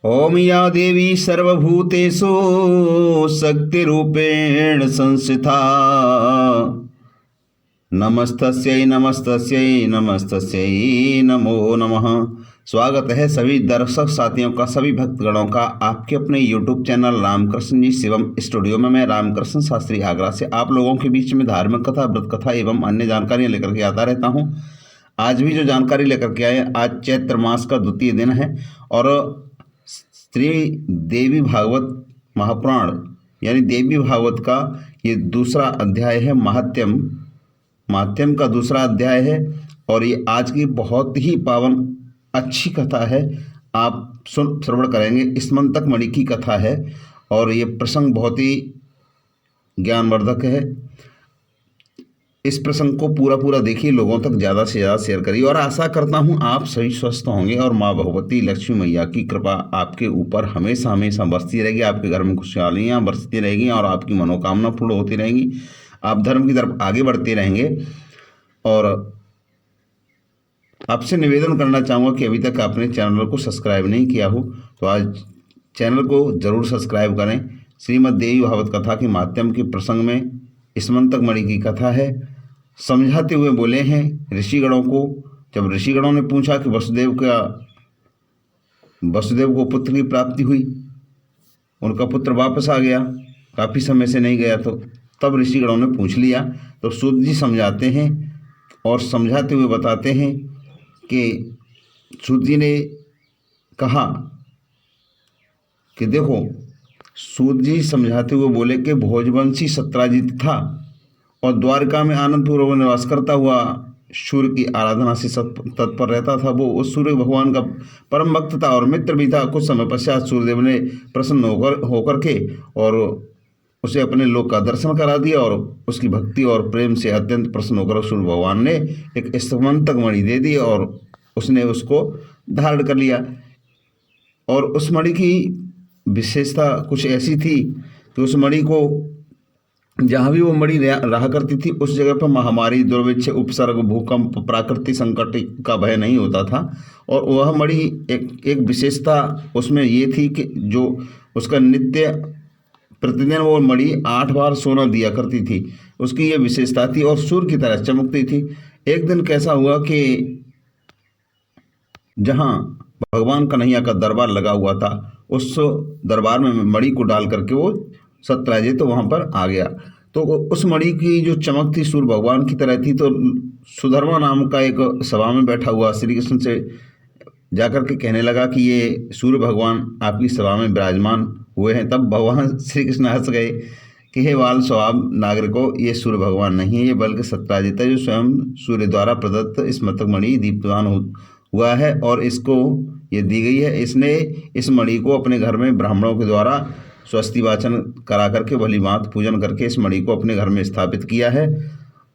ओम या देवी सर्वभूतेषु शक्तिरूपेण संस्थिता नमस्तस्यै नमस्तस्यै नमस्तस्यै नमो नमः। स्वागत है सभी दर्शक साथियों का, सभी भक्तगणों का आपके अपने YouTube चैनल रामकृष्ण जी शिवम स्टूडियो में। मैं रामकृष्ण शास्त्री आगरा से आप लोगों के बीच में धार्मिक कथा, व्रत कथा एवं अन्य जानकारियाँ लेकर के आता रहता हूँ। आज भी जो जानकारी लेकर के आए, आज चैत्र मास का द्वितीय दिन है और श्री देवी भागवत महापुराण यानी देवी भागवत का ये दूसरा अध्याय है। महात्म्य का दूसरा अध्याय है और ये आज की बहुत ही पावन अच्छी कथा है। आप श्रवण करेंगे। स्मंतक मणि की कथा है और ये प्रसंग बहुत ही ज्ञानवर्धक है। इस प्रसंग को पूरा देखिए, लोगों तक ज़्यादा से ज़्यादा शेयर करिए और आशा करता हूँ आप सभी स्वस्थ होंगे और माँ भगवती लक्ष्मी मैया की कृपा आपके ऊपर हमेशा हमेशा बरसती रहेगी। आपके घर में खुशहालियाँ बरसती रहेगी और आपकी मनोकामना पूर्ण होती रहेंगी। आप धर्म की तरफ आगे बढ़ते रहेंगे। और आपसे निवेदन करना चाहूँगा कि अभी तक आपने चैनल को सब्सक्राइब नहीं किया हो तो आज चैनल को जरूर सब्सक्राइब करें। श्रीमद् देवी भागवत कथा के माध्यम के प्रसंग में स्मंतक मणि की कथा है। समझाते हुए बोले हैं ऋषिगणों को। जब ऋषिगणों ने पूछा कि वसुदेव को पुत्र की प्राप्ति हुई, उनका पुत्र वापस आ गया, काफ़ी समय से नहीं गया, तो तब ऋषिगणों ने पूछ लिया। तो सूत जी समझाते हैं और समझाते हुए बताते हैं कि सूत जी ने कहा कि देखो, सूत जी समझाते हुए बोले कि भोजवंशी सत्राजित था और द्वारका में आनंदपूर्वक निवास करता हुआ सूर्य की आराधना से तत्पर रहता था। वो उस सूर्य भगवान का परम भक्त था और मित्र भी था। कुछ समय पश्चात सूर्यदेव ने प्रसन्न होकर के और उसे अपने लोक का दर्शन करा दिया और उसकी भक्ति और प्रेम से अत्यंत प्रसन्न होकर सूर्य भगवान ने एक स्मंतक मणि दे दी और उसने उसको धारण कर लिया। और उस मणि की विशेषता कुछ ऐसी थी कि उस मणि को जहाँ भी वो मणि रहा करती थी उस जगह पर महामारी, दुर्भिक्ष, उपसर्ग, भूकंप, प्राकृतिक संकट का भय नहीं होता था। और वह मणि एक विशेषता उसमें ये थी कि जो उसका नित्य प्रतिदिन वो मणि 8 बार सोना दिया करती थी। उसकी ये विशेषता थी और सूर्य की तरह चमकती थी। एक दिन कैसा हुआ कि जहाँ भगवान कन्हैया का दरबार लगा हुआ था, उस दरबार में मणि को डाल करके वो सत्यराजित तो वहाँ पर आ गया। तो उस मणि की जो चमक थी सूर्य भगवान की तरह थी। तो सुधर्मा नाम का एक सभा में बैठा हुआ श्री कृष्ण से जाकर के कहने लगा कि ये सूर्य भगवान आपकी सभा में विराजमान हुए हैं। तब भगवान श्री कृष्ण हंस गए कि हे बाल स्वभाव नागरिकों, ये सूर्य भगवान नहीं है, ये बल्कि सत्यराजित है, जो स्वयं सूर्य द्वारा प्रदत्त स्मंतक मणि दीप्तवान हुआ है और इसको ये दी गई है। इसने इस मणि को अपने घर में ब्राह्मणों के द्वारा स्वस्ति वाचन करा करके भली भांति पूजन करके इस मणि को अपने घर में स्थापित किया है।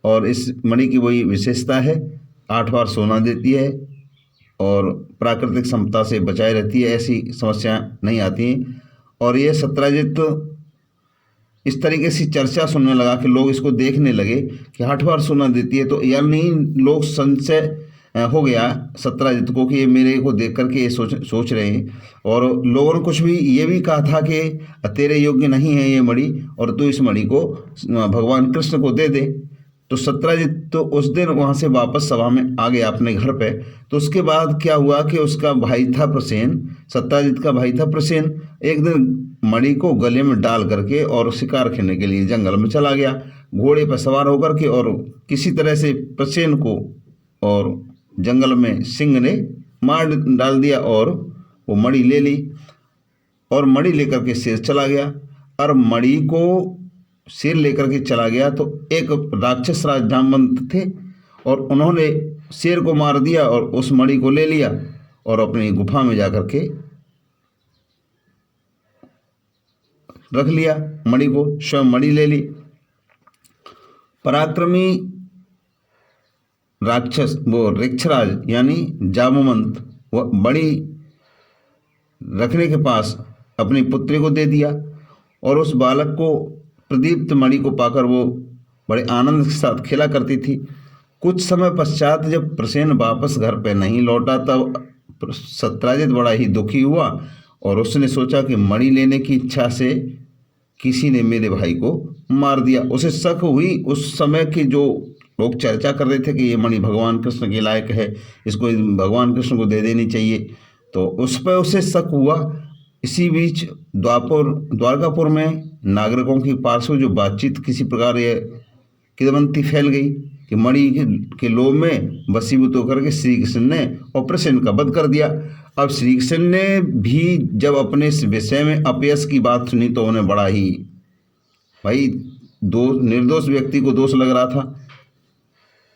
और इस मणि की वही विशेषता है, 8 बार सोना देती है और प्राकृतिक समता से बचाए रहती है, ऐसी समस्या नहीं आती हैं। और ये सत्यराजित इस तरीके से चर्चा सुनने लगा कि लोग इसको देखने लगे कि 8 बार सोना देती है। तो यानी लोग संशय हो गया सत्यराजित को कि ये मेरे को देख करके ये सोच रहे हैं। और लोगों ने कुछ भी ये भी कहा था कि तेरे योग्य नहीं है ये मणि और तू इस मणि को भगवान कृष्ण को दे दे। तो सत्यराजित तो उस दिन वहाँ से वापस सभा में आ गया अपने घर पे। तो उसके बाद क्या हुआ कि उसका भाई था प्रसेन, सत्यराजित का भाई था प्रसेन, एक दिन मणि को गले में डाल करके और शिकार खेलने के लिए जंगल में चला गया घोड़े पर सवार होकर के। और किसी तरह से प्रसेन को और जंगल में सिंह ने मार डाल दिया और वो मणि ले ली और मणि लेकर के शेर चला गया। और मणि को शेर लेकर के चला गया तो एक राक्षस राज जामवंत थे और उन्होंने शेर को मार दिया और उस मणि को ले लिया और अपनी गुफा में जाकर के रख लिया। मणि को स्वयं मणि ले ली। पराक्रमी राक्षस वो ऋक्षराज यानी जामवंत वह मणि रखने के पास अपनी पुत्री को दे दिया और उस बालक को प्रदीप्त मणि को पाकर वो बड़े आनंद के साथ खेला करती थी। कुछ समय पश्चात जब प्रसेन वापस घर पे नहीं लौटा तब सत्यराजित बड़ा ही दुखी हुआ और उसने सोचा कि मणि लेने की इच्छा से किसी ने मेरे भाई को मार दिया। उसे शक हुई, उस समय के जो लोग चर्चा कर रहे थे कि ये मणि भगवान कृष्ण के लायक है, इसको भगवान कृष्ण को दे देनी चाहिए, तो उस पर उसे शक हुआ। इसी बीच द्वारकापुर में नागरिकों की पार्श्व जो बातचीत किसी प्रकार ये किंवदंती फैल गई कि मणि के लोभ में वशीभूत होकर के श्री कृष्ण ने और प्रसेन का वध कर दिया। अब श्री कृष्ण ने भी जब अपने इस विषय में अपयश की बात सुनी तो उन्हें बड़ा ही भाई दो निर्दोष व्यक्ति को दोष लग रहा था।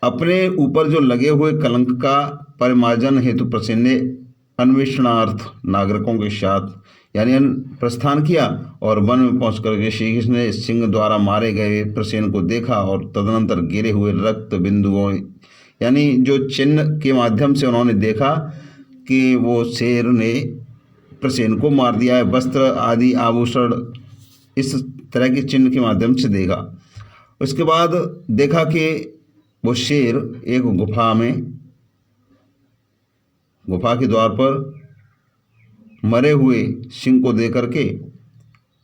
अपने ऊपर जो लगे हुए कलंक का परिमार्जन हेतु प्रसेन ने अन्वेषणार्थ नागरिकों के साथ यानी प्रस्थान किया और वन में पहुंच करके श्री कृष्ण ने सिंह द्वारा मारे गए प्रसेन को देखा और तदनंतर गिरे हुए रक्त बिंदुओं यानी जो चिन्ह के माध्यम से उन्होंने देखा कि वो शेर ने प्रसेन को मार दिया है। वस्त्र आदि आभूषण इस तरह के चिन्ह के माध्यम से देखा। उसके बाद देखा कि वो शेर एक गुफा के द्वार पर मरे हुए सिंह को देकर के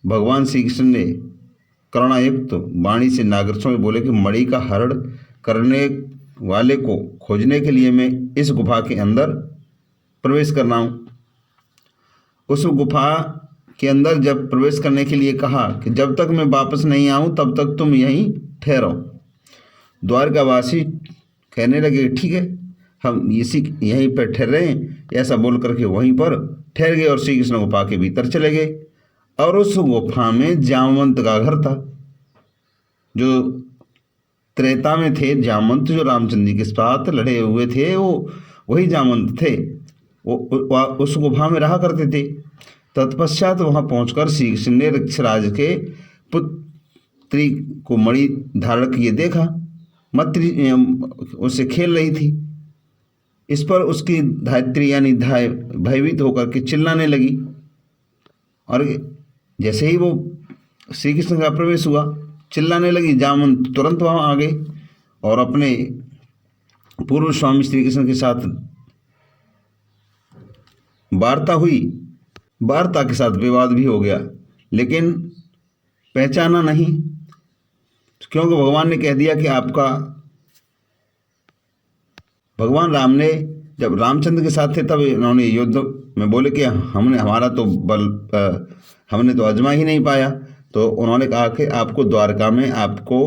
भगवान श्री कृष्ण ने करुणायुक्त वाणी से नागरिकों में बोले कि मणि का हरण करने वाले को खोजने के लिए मैं इस गुफा के अंदर प्रवेश करना हूँ। उस गुफा के अंदर जब प्रवेश करने के लिए कहा कि जब तक मैं वापस नहीं आऊँ तब तक तुम यहीं ठहरो। द्वारकावासी कहने लगे ठीक है, हम यहीं पर ठहरे हैं। ऐसा बोल करके वहीं पर ठहर गए और श्री कृष्ण गुफा के भीतर चले गए। और उस गुफा में जामवंत का घर था। जो त्रेता में थे जामवंत, जो रामचंद्र जी के साथ लड़े हुए थे, वो वही जामवंत थे। वो उस गुफा में रहा करते थे। तत्पश्चात वहां पहुंचकर श्री कृष्ण ने ऋक्षराज के पुत्री को मणि धारण किए देखा। मत्री उससे खेल रही थी। इस पर उसकी धात्री यानी धाय भयभीत होकर के चिल्लाने लगी और जैसे ही वो श्री कृष्ण का प्रवेश हुआ चिल्लाने लगी। जामवंत तुरंत वहां आ गए और अपने पूर्व स्वामी श्री कृष्ण के साथ वार्ता हुई। वार्ता के साथ विवाद भी हो गया, लेकिन पहचाना नहीं, क्योंकि भगवान ने कह दिया कि आपका भगवान राम ने जब रामचंद्र के साथ थे तब इन्होंने युद्ध में बोले कि हमारा तो बल हमने तो आजमा ही नहीं पाया। तो उन्होंने कहा कि आपको द्वारका में आपको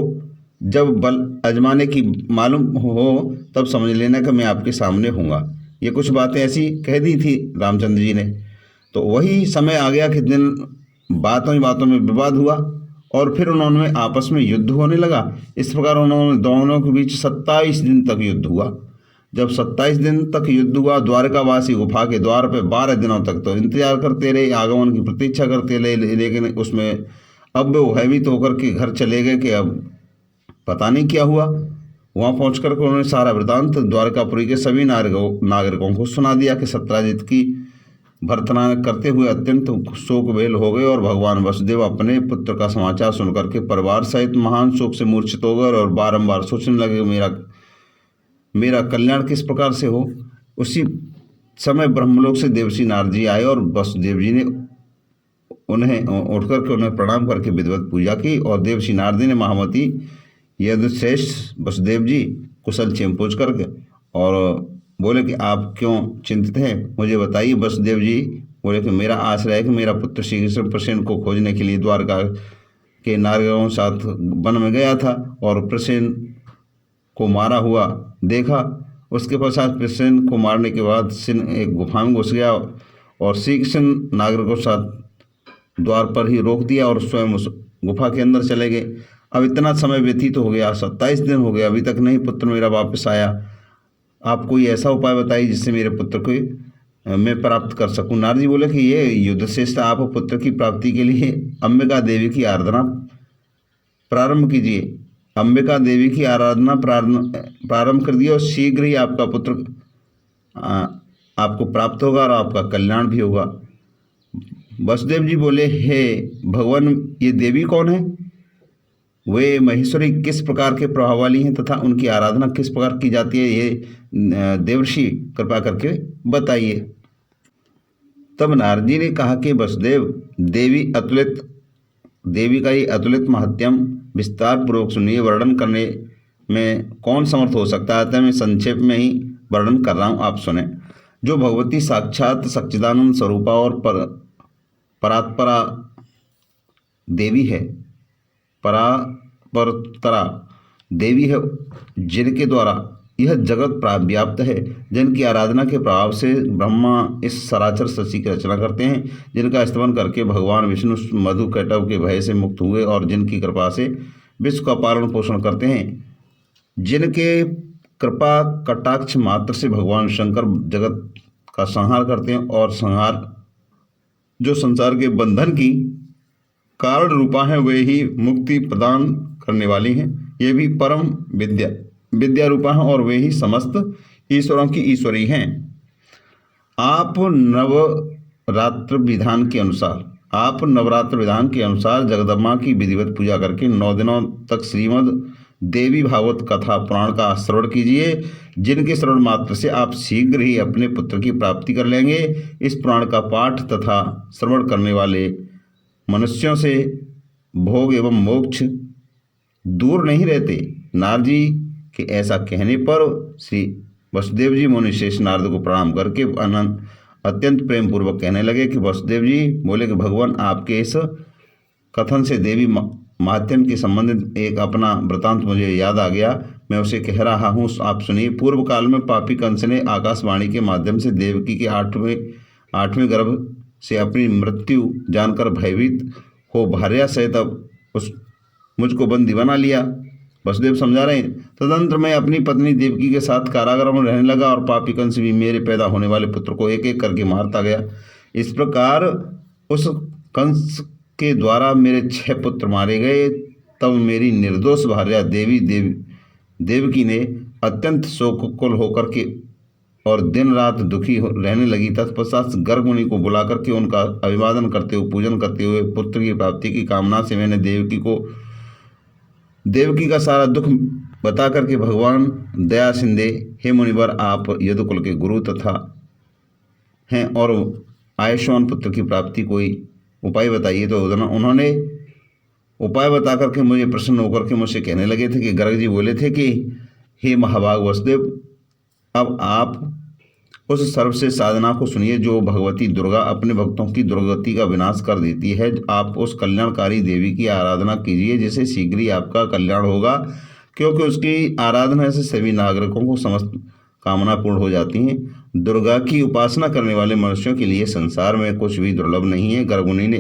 जब बल आजमाने की मालूम हो तब समझ लेना कि मैं आपके सामने हूँगा। ये कुछ बातें ऐसी कह दी थी रामचंद्र जी ने। तो वही समय आ गया कि दिन बातों ही बातों में विवाद हुआ और फिर उन्होंने आपस में युद्ध होने लगा। इस प्रकार उन्होंने दोनों के बीच 27 दिन तक युद्ध हुआ। जब 27 दिन तक युद्ध हुआ, द्वारकावासी गुफा के द्वार पे 12 दिनों तक तो इंतजार करते रहे, आगमन की प्रतीक्षा करते रहे, लेकिन उसमें अब वो भयभीत होकर के घर चले गए कि अब पता नहीं क्या हुआ। वहाँ पहुँच कर उन्होंने सारा वृतांत द्वारकापुरी के सभी नागरिकों को सुना दिया कि सत्यजित की भर्त्सना करते हुए अत्यंत शोक बेल हो गए और भगवान वसुदेव अपने पुत्र का समाचार सुनकर के परिवार सहित महान शोक से मूर्छित हो गए और बारंबार सोचने लगे मेरा कल्याण किस प्रकार से हो। उसी समय ब्रह्मलोक से देवर्षि नारद जी आए और वसुदेव जी ने उन्हें उठ करके उन्हें प्रणाम करके विधिवत पूजा की और देवर्षि नारद जी ने महामती यदुश्रेष्ठ वसुदेव जी कुशल क्षेम पूछ करके और बोले कि आप क्यों चिंतित हैं, मुझे बताइए। वसुदेव जी बोले कि मेरा आश्रय है कि मेरा पुत्र श्री कृष्ण प्रसेन को खोजने के लिए द्वारका के नागरिकों के साथ वन में गया था और प्रसेन को मारा हुआ देखा। उसके पश्चात प्रसेन को मारने के बाद सिंह एक गुफा में घुस गया और श्री कृष्ण नागरिकों के साथ द्वार पर ही रोक दिया और स्वयं उस गुफा के अंदर चले गए। अब इतना समय व्यतीत तो हो गया, 27 दिन हो गए, अभी तक नहीं पुत्र मेरा वापस आया। आप कोई ऐसा उपाय बताइए जिससे मेरे पुत्र को मैं प्राप्त कर सकूं। नारद जी बोले कि ये युद्धश्रेष्ठ, आप पुत्र की प्राप्ति के लिए अंबिका देवी की आराधना प्रारंभ कीजिए। अंबिका देवी की आराधना प्रारंभ कर दिए और शीघ्र ही आपका पुत्र आपको प्राप्त होगा और आपका कल्याण भी होगा। वसुदेव जी बोले, हे भगवान, ये देवी कौन है? वे महेश्वरी किस प्रकार के प्रभाव वाली हैं तथा उनकी आराधना किस प्रकार की जाती है, ये देवर्षि कृपा करके बताइए। तब नारद जी ने कहा कि वसुदेव, देवी का ये अतुलित महत्यम विस्तार पूर्वक सुनिए। वर्णन करने में कौन समर्थ हो सकता है, मैं संक्षेप में ही वर्णन कर रहा हूँ, आप सुने। जो भगवती साक्षात सच्चिदानंद स्वरूपा और परात्परा देवी है, परापरतरा देवी है, जिनके द्वारा यह जगत व्याप्त है, जिनकी आराधना के प्रभाव से ब्रह्मा इस सराचर सृष्टि की रचना करते हैं, जिनका स्तवन करके भगवान विष्णु मधु कैटव के भय से मुक्त हुए और जिनकी कृपा से विश्व का पालन पोषण करते हैं, जिनके कृपा कटाक्ष मात्र से भगवान शंकर जगत का संहार करते हैं और संहार जो संसार के बंधन की कारण रूपा है, वे ही मुक्ति प्रदान करने वाली हैं। ये भी परम विद्या रूपा है और वे ही समस्त ईश्वरों की ईश्वरी हैं। आप नवरात्र विधान के अनुसार जगदम्बा की विधिवत पूजा करके 9 दिनों तक श्रीमद् देवी भागवत कथा पुराण का श्रवण कीजिए, जिनके श्रवण मात्र से आप शीघ्र ही अपने पुत्र की प्राप्ति कर लेंगे। इस पुराण का पाठ तथा श्रवण करने वाले मनुष्यों से भोग एवं मोक्ष दूर नहीं रहते। नारद जी के ऐसा कहने पर श्री वसुदेव जी मुनि शेष नारद को प्रणाम करके अत्यंत प्रेम पूर्वक कहने लगे कि वसुदेव जी बोले कि भगवान, आपके इस कथन से देवी महात्म्य के संबंधित एक अपना वृतांत मुझे याद आ गया, मैं उसे कह रहा हूँ, आप सुनिए। पूर्व काल में पापी कंस ने आकाशवाणी के माध्यम से देवकी के आठवें गर्भ से अपनी मृत्यु जानकर भयभीत हो भार्या सहित उस मुझको बंदी बना लिया। वसुदेव समझा रहे हैं। तदनंतर मैं अपनी पत्नी देवकी के साथ कारागार में रहने लगा और पापी कंस भी मेरे पैदा होने वाले पुत्र को एक एक करके मारता गया। इस प्रकार उस कंस के द्वारा मेरे 6 पुत्र मारे गए। तब मेरी निर्दोष भार्या देवकी ने अत्यंत शोककुल होकर के और दिन रात दुखी रहने लगी। तत्पश्चात गर्ग मुनि को बुला करके उनका अभिवादन करते हुए, पूजन करते हुए पुत्र की प्राप्ति की कामना से मैंने देवकी का सारा दुख बता करके भगवान दया सिंधे, हे मुनिवर, आप यदुकुल के गुरु तथा हैं और आयुष्मान पुत्र की प्राप्ति कोई उपाय बताइए। तो उन्होंने उपाय बता करके मुझे प्रसन्न होकर के मुझसे कहने लगे थे कि गर्ग जी बोले थे कि हे महाभाग वसुदेव, अब आप उस सर्वश्रेष्ठ साधना को सुनिए जो भगवती दुर्गा अपने भक्तों की दुर्गति का विनाश कर देती है। आप उस कल्याणकारी देवी की आराधना कीजिए, जिससे शीघ्र ही आपका कल्याण होगा, क्योंकि उसकी आराधना से सभी नागरिकों को समस्त कामना पूर्ण हो जाती हैं। दुर्गा की उपासना करने वाले मनुष्यों के लिए संसार में कुछ भी दुर्लभ नहीं है। गर्ग मुनि ने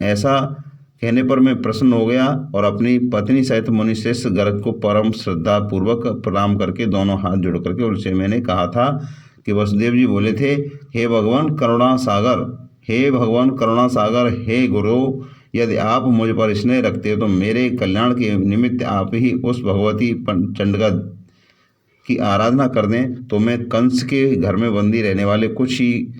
ऐसा कहने पर मैं प्रसन्न हो गया और अपनी पत्नी सहित मुनिश्रेष्ठ गर्ग को परम श्रद्धा पूर्वक प्रणाम करके दोनों हाथ जोड़ करके उनसे मैंने कहा था कि वसुदेव जी बोले थे, हे भगवान करुणा सागर, हे गुरु, यदि आप मुझ पर स्नेह रखते हो तो मेरे कल्याण के निमित्त आप ही उस भगवती चंडिका की आराधना कर दें, तो मैं कंस के घर में बंदी रहने वाले कुछ ही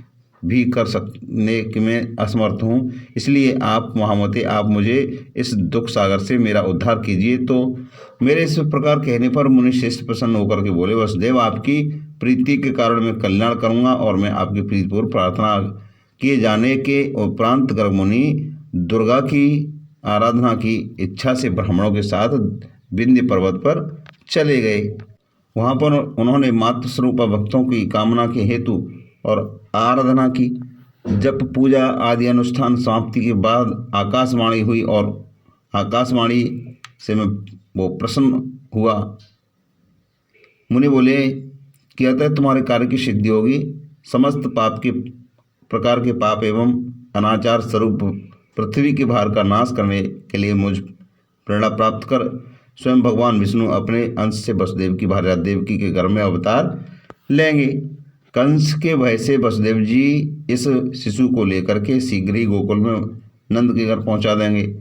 भी कर सकने कि मैं असमर्थ हूँ। इसलिए आप महामते, आप मुझे इस दुख सागर से मेरा उद्धार कीजिए। तो मेरे इस प्रकार कहने पर मुनिश्रेष्ठ प्रसन्न होकर के बोले, वसुदेव, आपकी प्रीति के कारण मैं कल्याण करूँगा और मैं आपकी प्रीतिपूर्व प्रार्थना किए जाने के उपरांत गर्ग मुनि दुर्गा की आराधना की इच्छा से ब्राह्मणों के साथ विंध्य पर्वत पर चले गए। वहाँ पर उन्होंने मातृ स्वरूपा भक्तों की कामना के हेतु और आराधना की। जब पूजा आदि अनुष्ठान समाप्ति के बाद आकाशवाणी हुई और आकाशवाणी से मैं वो प्रसन्न हुआ। मुनि बोले कि अतः तुम्हारे कार्य की सिद्धि होगी। समस्त पाप के प्रकार के पाप एवं अनाचार स्वरूप पृथ्वी के भार का नाश करने के लिए मुझ प्रेरणा प्राप्त कर स्वयं भगवान विष्णु अपने अंश से वसुदेव की भार्या देवकी के घर में अवतार लेंगे। कंस के भय से वसुदेव जी इस शिशु को लेकर के शीघ्र ही गोकुल में नंद के घर पहुंचा देंगे।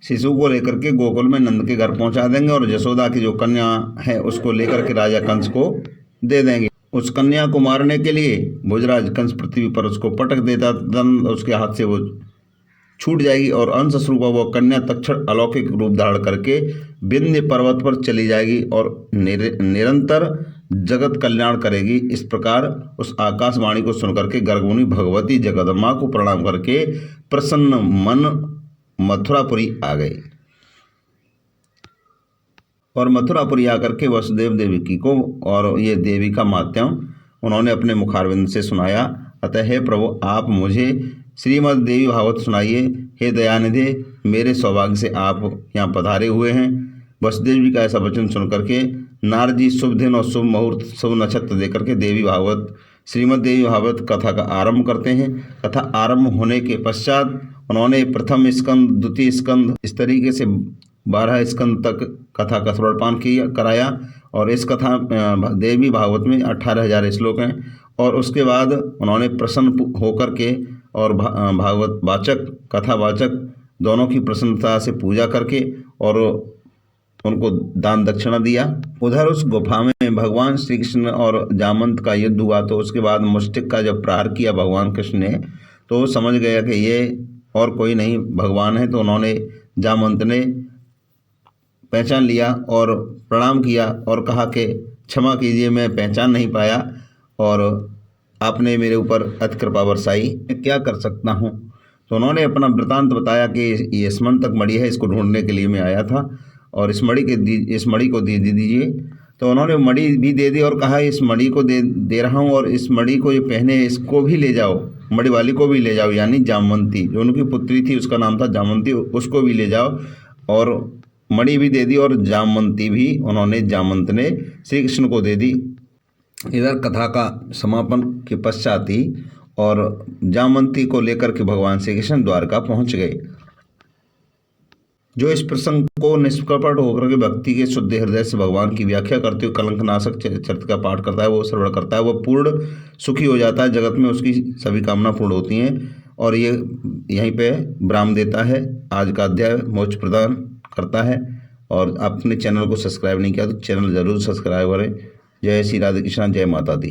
शिशु को लेकर के गोकुल में नंद के घर पहुंचा देंगे और यशोदा की जो कन्या है उसको लेकर के राजा कंस को दे देंगे। उस कन्या को मारने के लिए भोजराज कंस पृथ्वी पर उसको पटक देता, उसके हाथ से वो छूट जाएगी और अंश स्वरूप वह कन्या तक्षण अलौकिक रूप धारण करके विंध्य पर्वत पर चली जाएगी और निरंतर जगत कल्याण करेगी। इस प्रकार उस आकाशवाणी को सुनकर के गर्गमुनि भगवती जगदम्बा को प्रणाम करके प्रसन्न मन मथुरापुरी आ गए और मथुरापुरी आकर के वसुदेव देवकी को और ये देवी का मात्यम उन्होंने अपने मुखारविंद से सुनाया। अतः हे प्रभु, आप मुझे श्रीमद् देवी भागवत सुनाइए। हे दयानिधे, मेरे सौभाग्य से आप यहाँ पधारे हुए हैं। वसुदेव जी का ऐसा वचन सुन करके नारद जी शुभ दिन और शुभ मुहूर्त शुभ नक्षत्र देकर के देवी भागवत श्रीमद् देवी भागवत कथा का आरंभ करते हैं। कथा आरंभ होने के पश्चात उन्होंने प्रथम स्कंद, द्वितीय स्कंद, इस तरीके से 12 स्कंद तक कथा का श्रवणपान कराया। और इस कथा देवी भागवत में 18,000 श्लोक हैं। और उसके बाद उन्होंने प्रसन्न होकर के और भागवत वाचक कथावाचक दोनों की प्रसन्नता से पूजा करके और उनको दान दक्षिणा दिया। उधर उस गुफा में भगवान श्री कृष्ण और जामंत का युद्ध हुआ। तो उसके बाद मुष्टिक का जब प्रहार किया भगवान कृष्ण ने, तो समझ गया कि ये और कोई नहीं भगवान है। तो उन्होंने जामंत ने पहचान लिया और प्रणाम किया और कहा कि क्षमा कीजिए, मैं पहचान नहीं पाया और आपने मेरे ऊपर अति कृपा बरसाई, मैं क्या कर सकता हूँ। तो उन्होंने अपना वृतांत बताया कि ये स्मंतक मणि है, इसको ढूंढने के लिए मैं आया था और इस मणि को दे दीजिए। तो उन्होंने मणि भी दे दी और कहा इस मणि को दे रहा हूँ और इस मणि को ये पहने, इसको भी ले जाओ, मणि वाली को भी ले जाओ, यानी जामवंती जो उनकी पुत्री थी उसका नाम था जामवंती, उसको भी ले जाओ। और मणि भी दे दी और जामवंती भी उन्होंने जामवंत ने श्री कृष्ण को दे दी। इधर कथा का समापन के पश्चात ही और जामवंती को लेकर के भगवान श्री कृष्ण द्वारका पहुंच गए। जो इस प्रसंग को निष्कपट होकर के भक्ति के शुद्ध हृदय से भगवान की व्याख्या करते हुए कलंकनाशक चरित्र का पाठ करता है, वो श्रवण करता है, वो पूर्ण सुखी हो जाता है। जगत में उसकी सभी कामना पूर्ण होती हैं। और ये यहीं पे विराम देता है। आज का अध्याय मोक्ष प्रदान करता है। और आपने चैनल को सब्सक्राइब नहीं किया तो चैनल जरूर सब्सक्राइब करें। जय श्री राधे कृष्ण, जय माता दी।